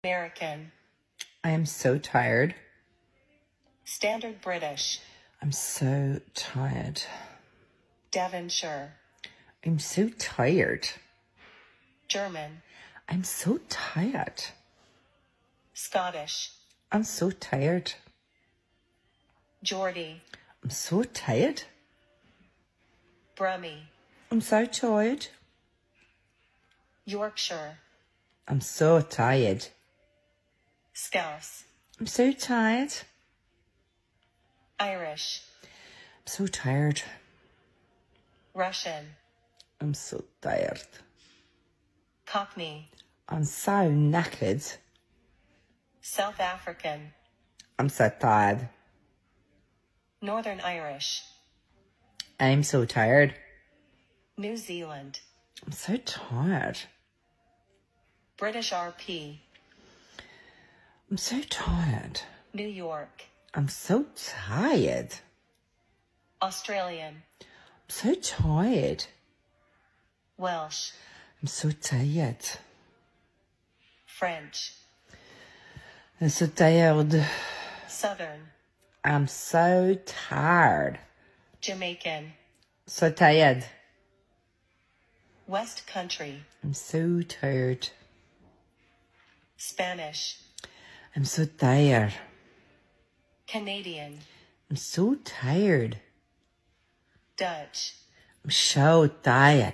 American. I am so tired. Standard British. I'm so tired. Devonshire. I'm so tired. German. I'm so tired. Scottish. I'm so tired. Geordie. I'm so tired. Brummie. I'm so tired. Yorkshire. I'm so tired. Scouse. I'm so tired. Irish. I'm so tired. Russian. I'm so tired. Cockney. I'm so knackered. South African. I'm so tired. Northern Irish. I'm so tired. New Zealand. I'm so tired. British RP. I'm so tired. New York. I'm so tired. Australian. I'm so tired. Welsh. I'm so tired. French. I'm so tired. Southern. I'm so tired. Jamaican. So tired. West Country. I'm so tired. Spanish. I'm so tired. Canadian. I'm so tired. Dutch. I'm so tired.